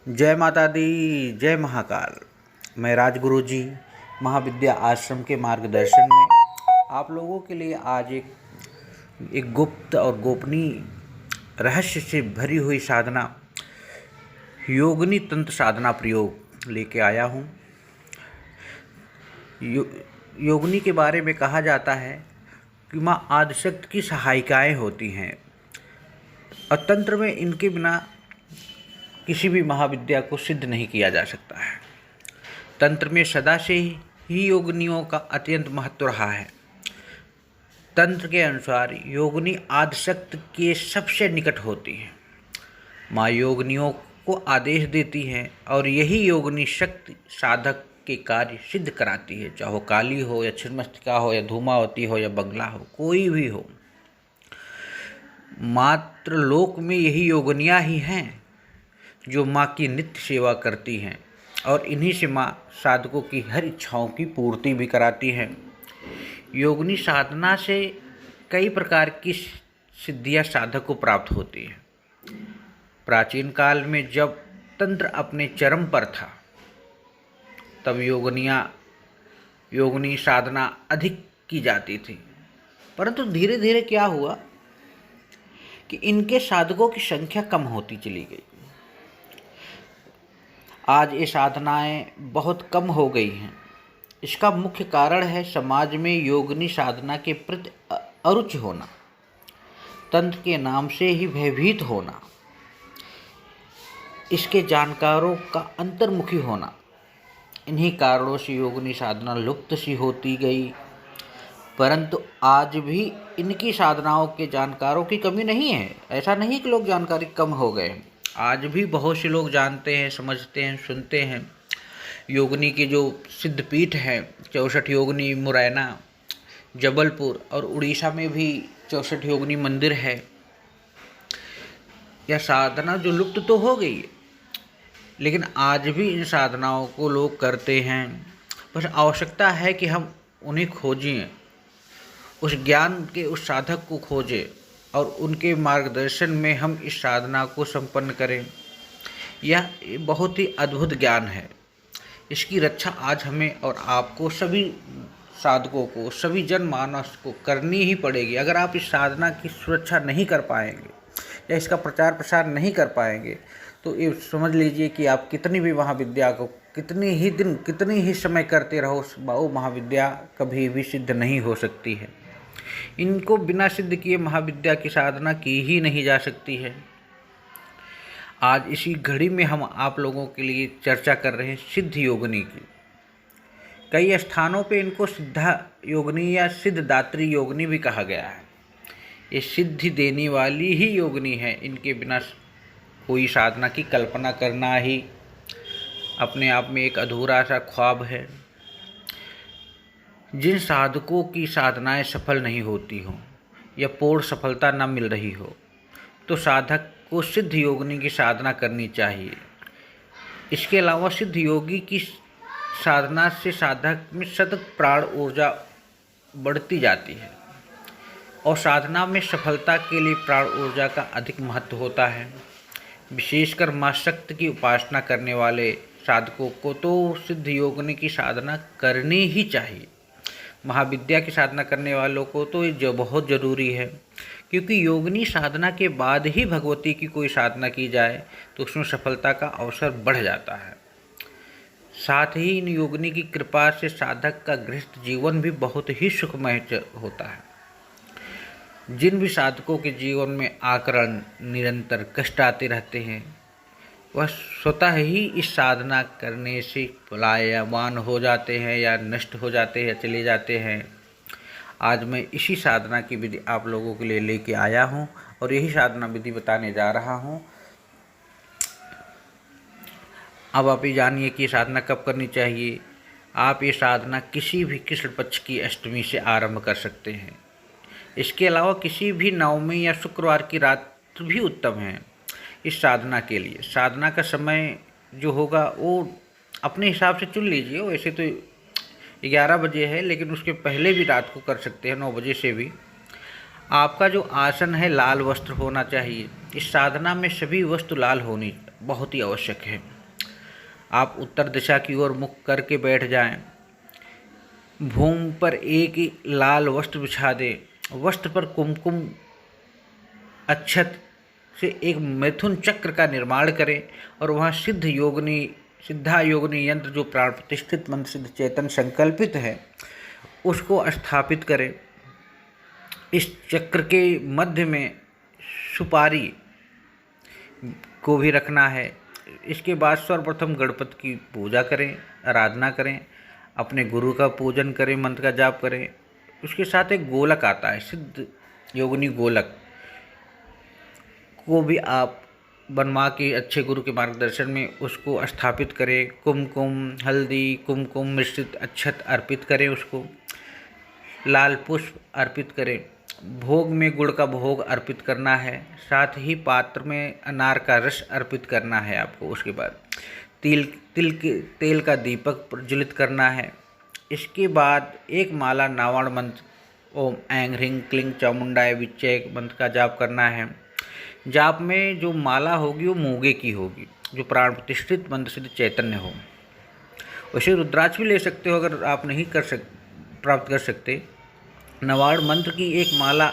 जय माता दी, जय महाकाल। मैं राजगुरु जी महाविद्या आश्रम के मार्गदर्शन में आप लोगों के लिए आज एक गुप्त और गोपनीय रहस्य से भरी हुई साधना योगिनी तंत्र साधना प्रयोग लेके आया हूँ। योगिनी के बारे में कहा जाता है कि माँ आदिशक्ति की सहायिकाएँ होती हैं और तंत्र में इनके बिना किसी भी महाविद्या को सिद्ध नहीं किया जा सकता है। तंत्र में सदा से ही योगिनियों का अत्यंत महत्व रहा है। तंत्र के अनुसार योगिनी आदिशक्ति के सबसे निकट होती है। माँ योगिनियों को आदेश देती हैं और यही योगिनी शक्ति साधक के कार्य सिद्ध कराती है, चाहे काली हो या छिन्नमस्तिका हो या धूमावती हो या बंगला हो, कोई भी हो। मात्र लोक में यही योगिनियाँ ही हैं जो माँ की नित्य सेवा करती हैं और इन्हीं से माँ साधकों की हर इच्छाओं की पूर्ति भी कराती हैं। योगिनी साधना से कई प्रकार की सिद्धियाँ साधक को प्राप्त होती हैं। प्राचीन काल में जब तंत्र अपने चरम पर था तब योगिनी साधना अधिक की जाती थी, परंतु धीरे धीरे क्या हुआ कि इनके साधकों की संख्या कम होती चली गई। आज ये साधनाएं बहुत कम हो गई हैं। इसका मुख्य कारण है समाज में योगिनी साधना के प्रति अरुचि होना, तंत्र के नाम से ही भयभीत होना, इसके जानकारों का अंतर्मुखी होना। इन्हीं कारणों से योगिनी साधना लुप्त सी होती गई। परंतु आज भी इनकी साधनाओं के जानकारों की कमी नहीं है। ऐसा नहीं कि लोग जानकारी कम हो गए, आज भी बहुत से लोग जानते हैं, समझते हैं, सुनते हैं। योगिनी के जो सिद्धपीठ हैं 64 योगिनी, मुरैना, जबलपुर और उड़ीसा में भी 64 योगिनी मंदिर है। यह साधना जो लुप्त तो हो गई है, लेकिन आज भी इन साधनाओं को लोग करते हैं। बस आवश्यकता है कि हम उन्हें खोजें, उस ज्ञान के उस साधक को खोजें और उनके मार्गदर्शन में हम इस साधना को संपन्न करें। यह बहुत ही अद्भुत ज्ञान है। इसकी रक्षा आज हमें और आपको, सभी साधकों को, सभी जनमानस को करनी ही पड़ेगी। अगर आप इस साधना की सुरक्षा नहीं कर पाएंगे या इसका प्रचार प्रसार नहीं कर पाएंगे तो ये समझ लीजिए कि आप कितनी भी महाविद्या को कितनी ही दिन, कितनी ही समय करते रहो, वो महाविद्या कभी भी सिद्ध नहीं हो सकती है। इनको बिना सिद्ध किए महाविद्या की साधना की ही नहीं जा सकती है। आज इसी घड़ी में हम आप लोगों के लिए चर्चा कर रहे हैं सिद्ध योगिनी की। कई स्थानों पे इनको सिद्धा योगिनी या सिद्धदात्री योगिनी भी कहा गया है। ये सिद्धि देने वाली ही योगिनी है। इनके बिना कोई साधना की कल्पना करना ही अपने आप में एक अधूरा सा ख्वाब है। जिन साधकों की साधनाएं सफल नहीं होती हों या पूर्ण सफलता न मिल रही हो तो साधक को सिद्ध योगिनी की साधना करनी चाहिए। इसके अलावा सिद्ध योगी की साधना से साधक में सतत प्राण ऊर्जा बढ़ती जाती है और साधना में सफलता के लिए प्राण ऊर्जा का अधिक महत्व होता है। विशेषकर माँ शक्ति की उपासना करने वाले साधकों को तो सिद्ध योगिनी की साधना करनी ही चाहिए। महाविद्या की साधना करने वालों को तो ये बहुत ज़रूरी है, क्योंकि योगिनी साधना के बाद ही भगवती की कोई साधना की जाए तो उसमें सफलता का अवसर बढ़ जाता है। साथ ही इन योगिनी की कृपा से साधक का गृहस्थ जीवन भी बहुत ही सुखमय होता है। जिन भी साधकों के जीवन में आकरण, निरंतर कष्ट आते रहते हैं, वह स्वतः ही इस साधना करने से पलायमान हो जाते हैं या नष्ट हो जाते हैं या चले जाते हैं। आज मैं इसी साधना की विधि आप लोगों के लिए लेके आया हूँ और यही साधना विधि बताने जा रहा हूँ। अब आप ये जानिए कि ये साधना कब करनी चाहिए। आप ये साधना किसी भी कृष्ण पक्ष की अष्टमी से आरंभ कर सकते हैं। इसके अलावा किसी भी नवमी या शुक्रवार की रात भी उत्तम है इस साधना के लिए। साधना का समय जो होगा वो अपने हिसाब से चुन लीजिए। वैसे तो 11 बजे है, लेकिन उसके पहले भी रात को कर सकते हैं, 9 बजे से भी। आपका जो आसन है लाल वस्त्र होना चाहिए। इस साधना में सभी वस्तु लाल होनी बहुत ही आवश्यक है। आप उत्तर दिशा की ओर मुख करके बैठ जाएं। भूमि पर एक ही लाल वस्त्र बिछा दें। वस्त्र पर कुमकुम अक्षत से एक मैथुन चक्र का निर्माण करें और वहाँ सिद्धा योगिनी यंत्र जो प्राण प्रतिष्ठित मंत्र सिद्ध चेतन संकल्पित है उसको स्थापित करें। इस चक्र के मध्य में सुपारी को भी रखना है। इसके बाद सर्वप्रथम गणपति की पूजा करें, आराधना करें, अपने गुरु का पूजन करें, मंत्र का जाप करें। उसके साथ एक गोलक आता है, सिद्ध योगिनी गोलक को भी आप बनवा के अच्छे गुरु के मार्गदर्शन में उसको स्थापित करें। कुमकुम हल्दी, कुमकुम मिश्रित अक्षत अर्पित करें, उसको लाल पुष्प अर्पित करें। भोग में गुड़ का भोग अर्पित करना है, साथ ही पात्र में अनार का रस अर्पित करना है आपको। उसके बाद तेल का दीपक प्रज्वलित करना है। इसके बाद एक माला नावाण मंत्र ओम ऐं ह्रीं क्लीं चामुंडाय विच्चे मंत्र का जाप करना है। जाप में जो माला होगी वो मूंगे की होगी, जो प्राण प्रतिष्ठित मंत्र सिद्ध चैतन्य हो। वैसे रुद्राक्ष भी ले सकते हो अगर आप नहीं प्राप्त कर सकते। नवाड़ मंत्र की एक माला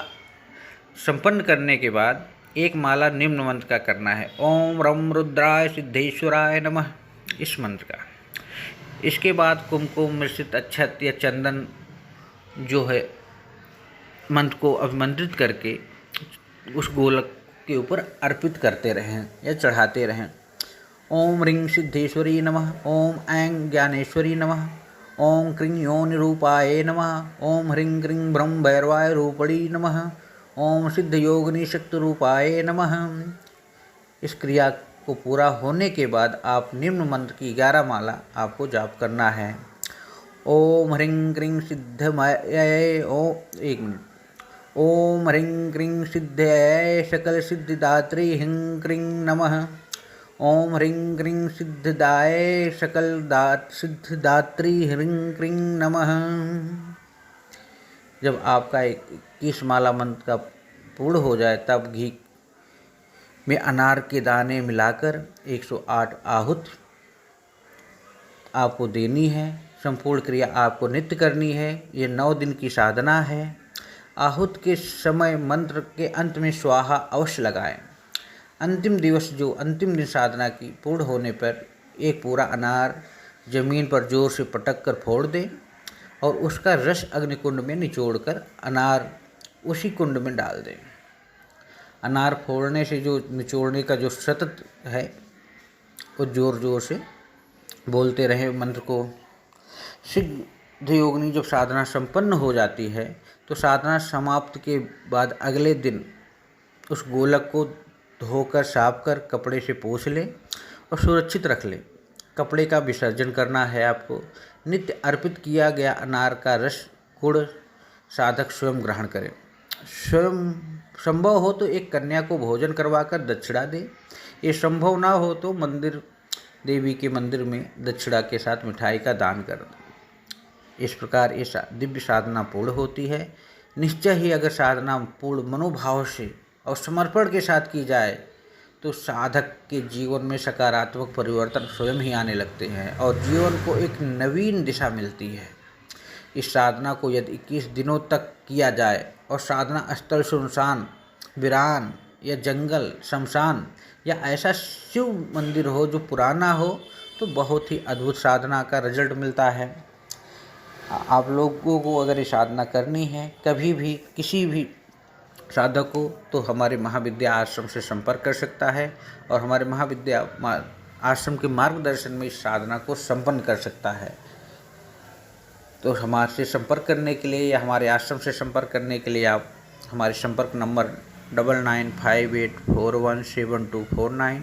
संपन्न करने के बाद एक माला निम्न मंत्र का करना है, ओम रम रुद्राय सिद्धेश्वराय नमः, इस मंत्र का। इसके बाद कुमकुम मिश्रित अक्षत या चंदन जो है मंत्र को अभिमंत्रित करके उस गोलक के ऊपर अर्पित करते रहें या चढ़ाते रहें। ओम ह्रीं सिद्धेश्वरी नमः, ओम ऐं ज्ञानेश्वरी नमः, ओम क्रीं योनिरूपाय नमः, ओम ह्रीं क्रीं ब्रह्म भैरवाय रूपणी नमः, ओम सिद्ध योगिनी शक्ति रूपाय नमः। इस क्रिया को पूरा होने के बाद आप निम्न मंत्र की 11 माला आपको जाप करना है। ओम ह्रीं क्रीं सिद्धमय ओम ह्रीं क्रीं सिद्धय सकल सिद्धिदात्री ह्रीं क्रीं नमः। ओम ह्रीं क्रीं सिद्धदाय सकल सिद्धिदात्री ह्रीं क्रीं नमः। जब आपका 21 माला मंत्र का पूर्ण हो जाए तब घी में अनार के दाने मिलाकर 108 आहूत आपको देनी है। संपूर्ण क्रिया आपको नित्य करनी है। ये 9 दिन की साधना है। आहूत के समय मंत्र के अंत में स्वाहा अवश्य लगाएं। अंतिम दिवस जो अंतिम दिन साधना की पूर्ण होने पर एक पूरा अनार जमीन पर जोर से पटक कर फोड़ दें और उसका रस अग्निकुंड में निचोड़कर अनार उसी कुंड में डाल दें। अनार फोड़ने से जो निचोड़ने का जो सतत है वो जोर जोर से बोलते रहें मंत्र को। सिद्ध योगिनी जब साधना संपन्न हो जाती है तो साधना समाप्त के बाद अगले दिन उस गोलक को धोकर साफ कर कपड़े से पोंछ लें और सुरक्षित रख लें। कपड़े का विसर्जन करना है आपको। नित्य अर्पित किया गया अनार का रस गुड़ साधक स्वयं ग्रहण करें। स्वयं संभव हो तो एक कन्या को भोजन करवाकर दक्षिणा दें। ये संभव ना हो तो देवी के मंदिर में दक्षिणा के साथ मिठाई का दान कर दें। इस प्रकार ये दिव्य साधना पूर्ण होती है। निश्चय ही अगर साधना पूर्ण मनोभाव से और समर्पण के साथ की जाए तो साधक के जीवन में सकारात्मक परिवर्तन स्वयं ही आने लगते हैं और जीवन को एक नवीन दिशा मिलती है। इस साधना को यदि 21 दिनों तक किया जाए और साधना स्थल सुनसान, वीरान या जंगल, शमशान या ऐसा शिव मंदिर हो जो पुराना हो तो बहुत ही अद्भुत साधना का रिजल्ट मिलता है। आप लोगों को अगर ये साधना करनी है कभी भी किसी भी साधक को तो हमारे महाविद्या आश्रम से संपर्क कर सकता है और हमारे महाविद्या आश्रम के मार्गदर्शन में इस साधना को संपन्न कर सकता है। तो हमारे से संपर्क करने के लिए या हमारे आश्रम से संपर्क करने के लिए आप हमारे संपर्क नंबर 9958417249,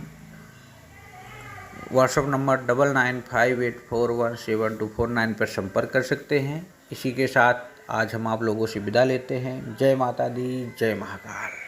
व्हाट्सएप नंबर 9958417249 पर संपर्क कर सकते हैं। इसी के साथ आज हम आप लोगों से विदा लेते हैं। जय माता दी, जय महाकाल।